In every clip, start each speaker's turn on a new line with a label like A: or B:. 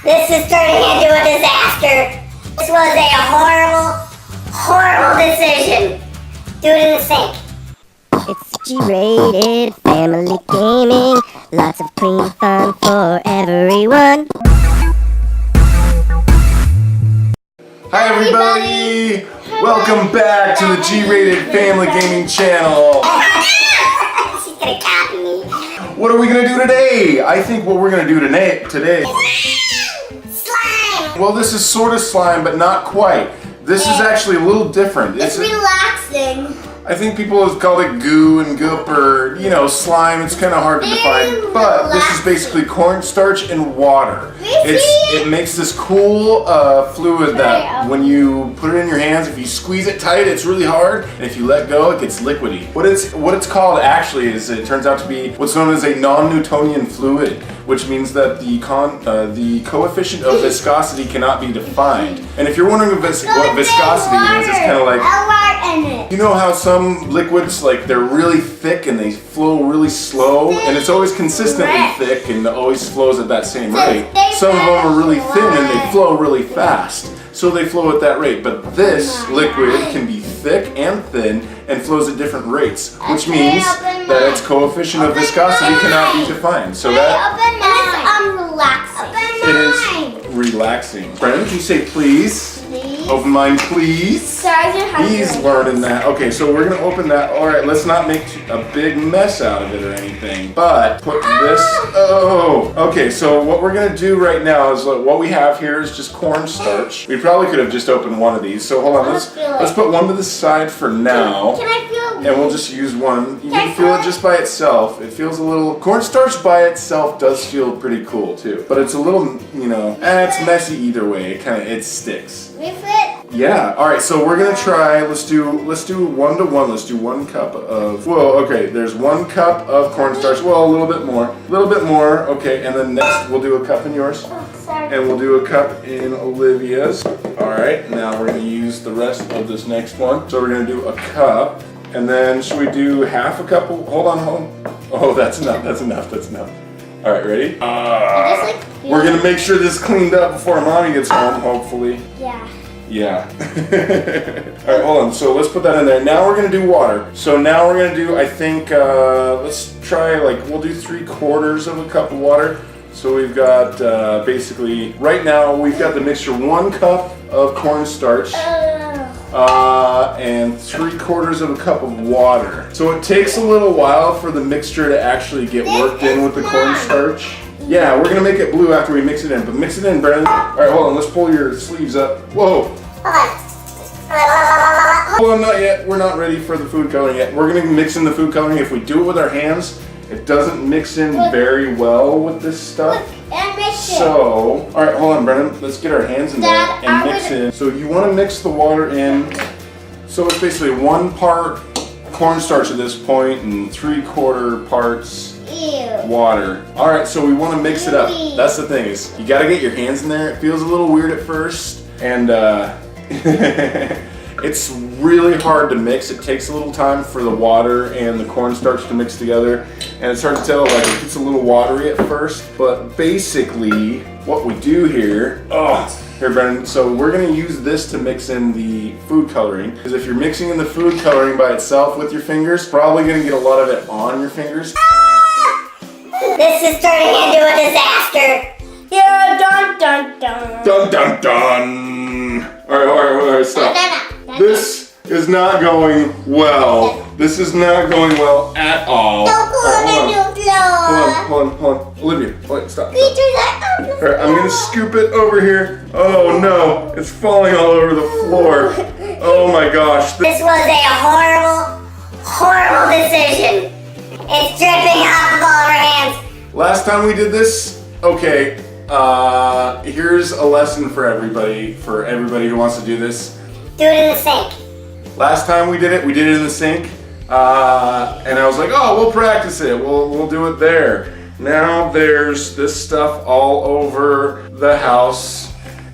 A: This is turning into a disaster. This was a horrible, horrible decision. Do it in the sink.
B: It's G-rated family gaming. Lots of clean fun for everyone.
C: Hi everybody! Welcome back to the G-rated family gaming channel.
A: She's gonna copy me.
C: What are we gonna do today? I think what we're gonna do today.
A: Slime!
C: Well, this is sort of slime, but not quite. This is actually a little different.
A: It's relaxing.
C: I think people have called it goo and goop or, slime. It's kind of hard to define. But this is basically cornstarch and water. It makes this cool fluid that when you put it in your hands, if you squeeze it tight, it's really hard. And if you let go, it gets liquidy. What it's called actually is it turns out to be what's known as a non-Newtonian fluid, which means that the coefficient of viscosity cannot be defined. And if you're wondering what viscosity is, it's kind of like, you know how some liquids, like they're really thick and they flow really slow, and it's always consistently thick and always flows at that same rate. Some of them are really thin and they flow really fast, so they flow at that rate. But this liquid can be thick and thin and flows at different rates, which means that its coefficient of viscosity cannot be defined. So that it is relaxing. Brennan, can you say please? Open mine, please. He's learning that. Okay, so we're gonna open that. All right, let's not make a big mess out of it or anything, but put this. Oh, okay. So what we're gonna do right now is what we have here is just cornstarch. We probably could have just opened one of these. So hold on, let's put one to the side for now.
A: Can I feel?
C: And we'll just use one. You can feel it just by itself. It feels a little. Cornstarch by itself does feel pretty cool too, but it's a little, it's messy either way. It sticks. Yeah. All right. So we're gonna try. Let's do 1-to-1. Let's do 1 cup of. Well, okay. There's 1 cup of cornstarch. Well, a little bit more. A little bit more. Okay. And then next we'll do a cup in yours. And we'll do a cup in Olivia's. All right. Now we're gonna use the rest of this next one. So we're gonna do a cup. And then should we do half a cup? Hold on. Oh, that's enough. That's enough. All right, ready? We're gonna make sure this is cleaned up before Mommy gets home, hopefully. Yeah. All right, hold on. So let's put that in there. Now we're gonna do water. So now we're gonna do, I think, let's try we'll do 3/4 of a cup of water. So we've got basically, right now we've got the mixture 1 cup of cornstarch. And 3/4 of a cup of water. So it takes a little while for the mixture to actually get worked in with the cornstarch. Yeah, we're gonna make it blue after we mix it in, but mix it in, Brennan. All right, hold on, let's pull your sleeves up. Whoa. Hold on, not yet. We're not ready for the food coloring yet. We're gonna mix in the food coloring. If we do it with our hands, it doesn't mix in very well with this stuff. So, all right, hold on, Brennan. Let's get our hands in there and mix in. So you want to mix the water in. So it's basically 1 part cornstarch at this point and 3/4 parts water. All right, so we want to mix it up. That's the thing is you got to get your hands in there. It feels a little weird at first, and it's really hard to mix. It takes a little time for the water and the cornstarch to mix together, and it's hard to tell, it gets a little watery at first, but basically what we do here, here Brennan, so we're gonna use this to mix in the food coloring, because if you're mixing in the food coloring by itself with your fingers, probably gonna get a lot of it on your fingers.
A: This is turning into a disaster. Yeah, dun dun dun.
C: Dun dun dun. All right, stop. This is not going well. This is not going well at all.
A: Don't go on the floor.
C: Hold on. Olivia, wait, stop. Alright, I'm gonna scoop it over here. Oh no, it's falling all over the floor. Oh my gosh.
A: This was a horrible, horrible decision. It's dripping off of all of our hands.
C: Last time we did this, okay, here's a lesson for everybody who wants to do this.
A: Do it in the sink.
C: Last time we did it in the sink. And I was like, oh, we'll practice it. We'll do it there. Now there's this stuff all over the house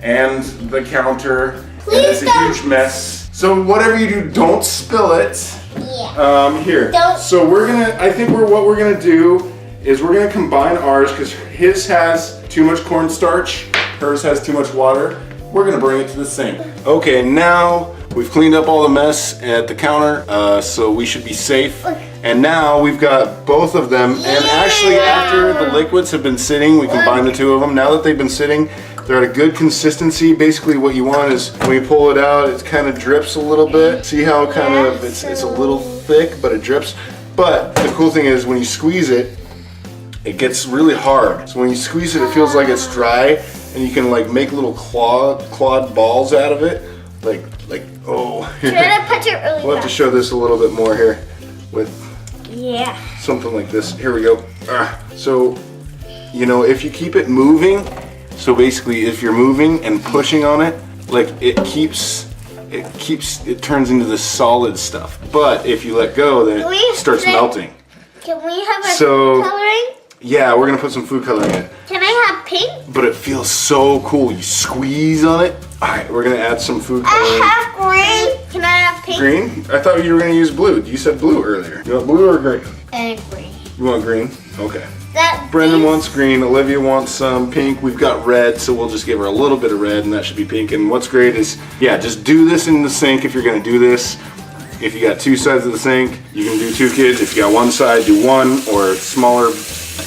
C: and the counter. And it's a huge mess. So whatever you do, don't spill it.
A: Yeah.
C: Here. So what we're gonna do is we're gonna combine ours because his has too much cornstarch hers has too much water, we're gonna bring it to the sink. Okay, now we've cleaned up all the mess at the counter, so we should be safe. And now we've got both of them, and actually after the liquids have been sitting, we combine the two of them. Now that they've been sitting, they're at a good consistency. Basically what you want is when you pull it out, it kind of drips a little bit. See how kind of it's a little thick, but it drips. But the cool thing is when you squeeze it, it gets really hard. So when you squeeze it, it feels like it's dry, and you can like make little clawed balls out of it. Like oh.
A: Try to punch it really
C: We'll have to show this a little bit more here with something like this. Here we go. So, you know, if you keep it moving, so basically if you're moving and pushing on it, like it turns into this solid stuff. But if you let go, then it starts melting.
A: Can we have a food coloring?
C: Yeah, we're gonna put some food coloring in it.
A: Can I have pink?
C: But it feels so cool. You squeeze on it. All right, we're gonna add some food coloring.
A: I have green. Can I have pink?
C: Green? I thought you were gonna use blue. You said blue earlier. You want blue or green?
A: Green.
C: You want green? Okay. Brendan wants green. Olivia wants some pink. We've got red, so we'll just give her a little bit of red, and that should be pink. And what's great is, yeah, just do this in the sink if you're gonna do this. If you got two sides of the sink, you can do 2 kids. If you got one side, do 1 or smaller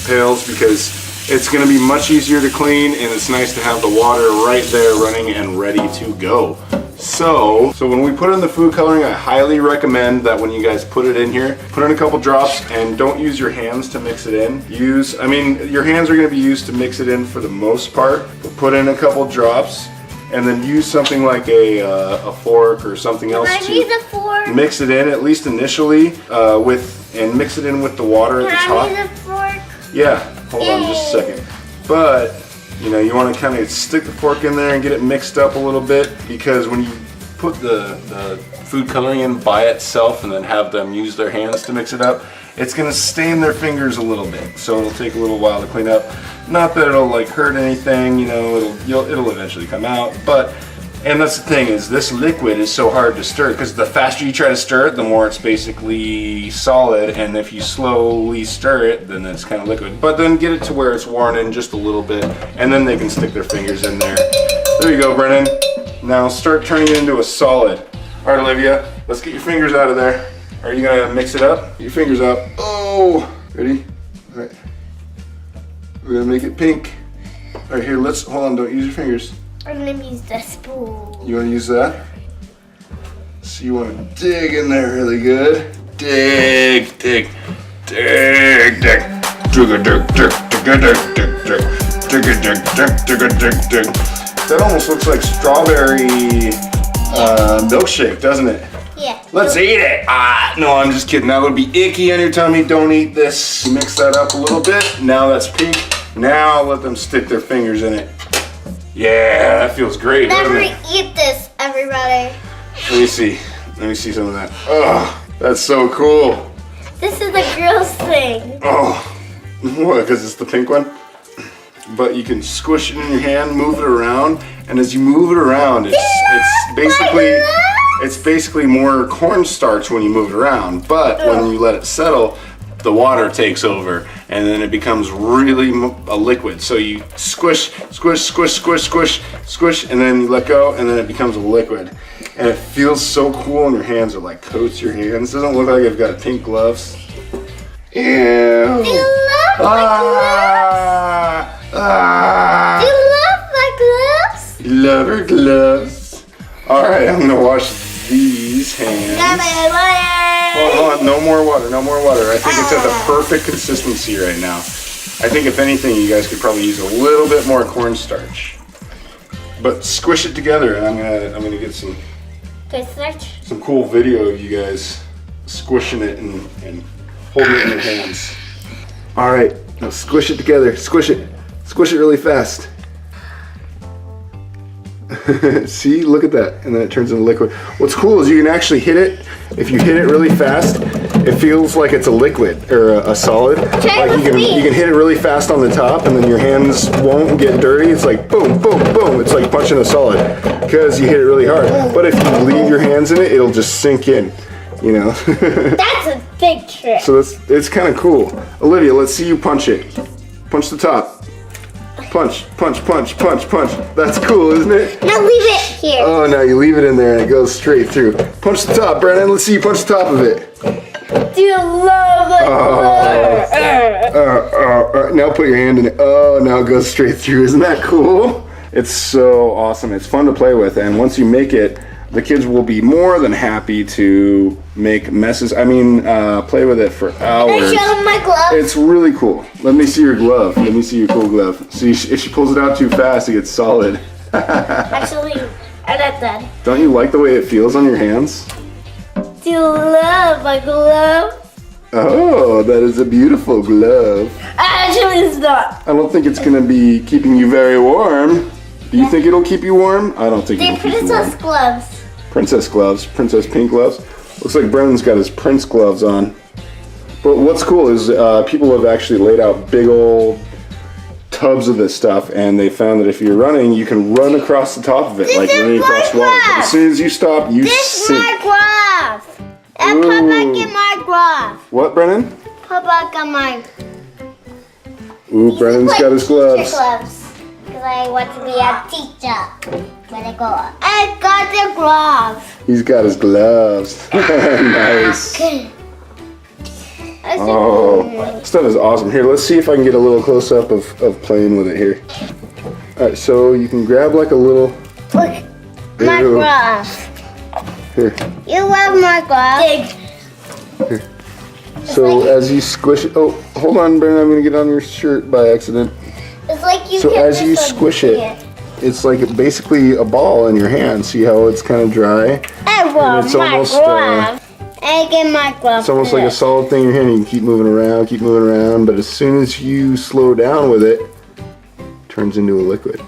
C: pails, because it's going to be much easier to clean, and it's nice to have the water right there running and ready to go. So when we put in the food coloring, I highly recommend that when you guys put it in here, put in a couple drops, and don't use your hands to mix it in. I mean, your hands are going to be used to mix it in for the most part, but put in a couple drops, and then use something like a fork or something else to mix it in, at least initially, and mix it in with the water at the top.
A: Can I use a fork?
C: Yeah, hold on just a second. But, you know, you want to kind of stick the fork in there and get it mixed up a little bit, because when you put the food coloring in by itself and then have them use their hands to mix it up, it's going to stain their fingers a little bit. So it'll take a little while to clean up. Not that it'll like hurt anything, you know, it'll eventually come out. And that's the thing, is this liquid is so hard to stir, because the faster you try to stir it, the more it's basically solid, and if you slowly stir it, then it's kind of liquid. But then get it to where it's worn in just a little bit, and then they can stick their fingers in there. There you go, Brennan. Now start turning it into a solid. All right, Olivia, let's get your fingers out of there. Are you gonna mix it up? Get your fingers up. Oh, ready? All right. We're gonna make it pink. All right, here, hold on, don't use your fingers.
A: I'm gonna use the spoon.
C: You want to use that? So you want to dig in there really good. Dig. That almost looks like strawberry milkshake, doesn't it?
A: Yeah.
C: Let's eat it. No, I'm just kidding. That would be icky on your tummy. Don't eat this. Mix that up a little bit. Now that's pink. Now let them stick their fingers in it. Yeah, that feels great.
A: Never eat this, everybody.
C: Let me see some of that. Oh, that's so cool.
A: This is the girls' thing.
C: Oh, what? Because it's the pink one? But you can squish it in your hand, move it around, and as you move it around, it's basically more cornstarch when you move it around. But when you let it settle, the water takes over, and then it becomes really a liquid. So you squish, and then you let go, and then it becomes a liquid. And it feels so cool in your hands. It like coats your hands. Doesn't look like I've got pink gloves. Ew.
A: Do you love my gloves? Do you love my gloves?
C: Love her gloves. All right, I'm gonna wash these hands. Hold on, no more water. I think it's at the perfect consistency right now. I think if anything, you guys could probably use a little bit more cornstarch. But squish it together, and I'm gonna get some cool video of you guys squishing it and holding it in your hands. All right, now squish it together. Squish it really fast. See, look at that, and then it turns into liquid. What's cool is you can actually hit it. If you hit it really fast, it feels like it's a liquid or a solid. Like you can hit it really fast on the top, and then your hands won't get dirty. It's like boom, boom, boom. It's like punching a solid because you hit it really hard. But if you leave your hands in it, it'll just sink in. You know.
A: That's a big trick.
C: So it's kind of cool. Olivia, let's see you punch it. Punch the top. Punch, punch, punch, punch, punch. That's cool, isn't it?
A: Now leave it here.
C: Oh, now you leave it in there and it goes straight through. Punch the top, Brennan. Let's see you punch the top of it.
A: Do you love it?
C: Now put your hand in it. Oh, now it goes straight through. Isn't that cool? It's so awesome. It's fun to play with, and once you make it, the kids will be more than happy to make messes. I mean, play with it for hours.
A: Can I show them my glove?
C: It's really cool. Let me see your glove. Let me see your cool glove. See, if she pulls it out too fast, it gets solid.
A: Actually, I like that.
C: Don't you like the way it feels on your hands?
A: Do you love my glove?
C: Oh, that is a beautiful glove.
A: Actually, it's not.
C: I don't think it's gonna be keeping you very warm. Do you think it'll keep you warm? I don't think it'll
A: They're
C: keep you warm.
A: princess gloves.
C: Princess gloves, princess pink gloves. Looks like Brennan's got his prince gloves on. But what's cool is people have actually laid out big old tubs of this stuff, and they found that if you're running, you can run across the top of it, like running across water. But as soon as you stop, you
A: This is
C: sink.
A: my glove. And Papa get my glove.
C: What, Brennan?
A: Papa got my.
C: Ooh, Brennan's got his gloves.
A: Gloves. Because I want to be a teacher when I grow up. I got the gloves.
C: He's got his gloves. Nice. Oh, stuff is awesome. Here, let's see if I can get a little close up of playing with it here. Alright, so you can grab like a little.
A: Look, my
C: Ew.
A: gloves.
C: Here.
A: You love my gloves?
C: Here. So as you squish it, oh, hold on, Brennan, I'm gonna get on your shirt by accident.
A: It's like you
C: So
A: can
C: as you squish it, it's like basically a ball in your hand. See how it's kind of dry?
A: I love
C: it's
A: my
C: almost,
A: gloves. I get my gloves.
C: It's almost like a solid thing in your hand. You can keep moving around, but as soon as you slow down with it, it turns into a liquid.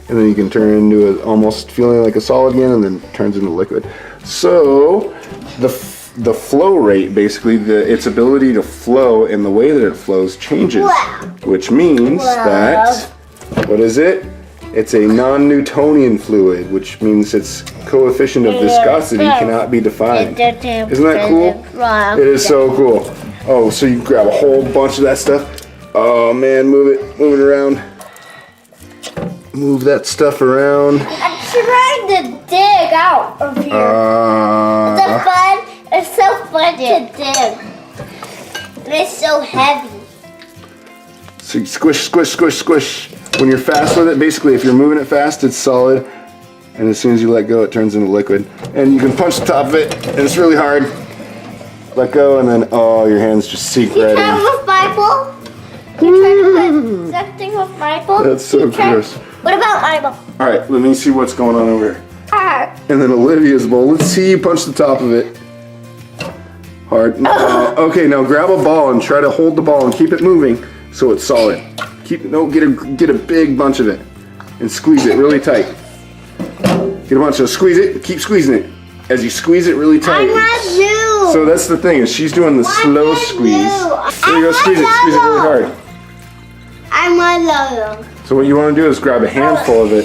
C: And then you can turn into almost feeling like a solid again, and then it turns into liquid. So the flow rate, basically, its ability to flow and the way that it flows changes.
A: Wow.
C: Which means that, what is it? It's a non-Newtonian fluid, which means its coefficient of viscosity cannot be defined. Isn't that cool? It is so cool. Oh, so you grab a whole bunch of that stuff. Oh man, move it around. Move that stuff around.
A: I'm trying to dig out of here. It's so fun to dig. And it's so heavy.
C: So you squish, squish, squish, squish. When you're fast with it, basically if you're moving it fast, it's solid. And as soon as you let go, it turns into liquid. And you can punch the top of it, and it's really hard. Let go, and then, oh, your hands just sink right in.
A: Can you try with Bible? Can you try to put something with Bible?
C: That's so gross.
A: What about Bible?
C: All right, let me see what's going on over here.
A: Ah.
C: And then Olivia's bowl. Let's see you punch the top of it. Hard. Okay, now grab a ball and try to hold the ball and keep it moving so it's solid. Get a big bunch of it and squeeze it really tight. Get a bunch of squeeze it. Keep squeezing it. As you squeeze it really tight.
A: I'm not new.
C: So that's the thing, is she's doing the slow squeeze. There you go, squeeze it really hard.
A: I'm a Lolo.
C: So what you want to do is grab a handful of it.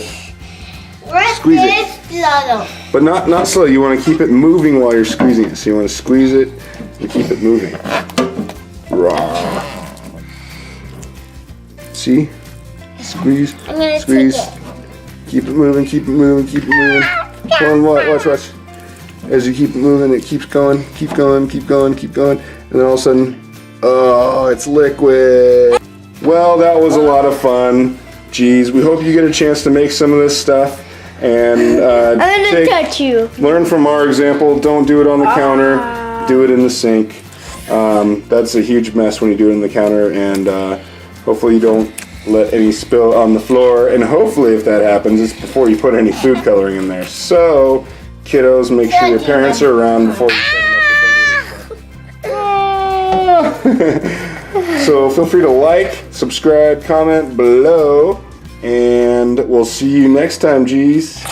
C: Squeeze it.
A: Lolo.
C: But not slow. You want to keep it moving while you're squeezing it. So you want to squeeze it and keep it moving. Raw. See? Squeeze.
A: I'm gonna
C: squeeze.
A: take it.
C: Keep it moving. Keep it moving. Keep it moving. Come on, watch. As you keep it moving, it keeps going. Keep going. Keep going. Keep going. And then all of a sudden, oh, it's liquid. Well, that was a lot of fun. Geez, we hope you get a chance to make some of this stuff. And
A: I'm gonna touch you.
C: learn from our example. Don't do it on the counter. Do it in the sink. That's a huge mess when you do it in the counter. And hopefully you don't let any spill on the floor. And hopefully if that happens, it's before you put any food coloring in there. So, kiddos, make sure your parents are around before you set them up. So feel free to like, subscribe, comment below. And we'll see you next time, G's.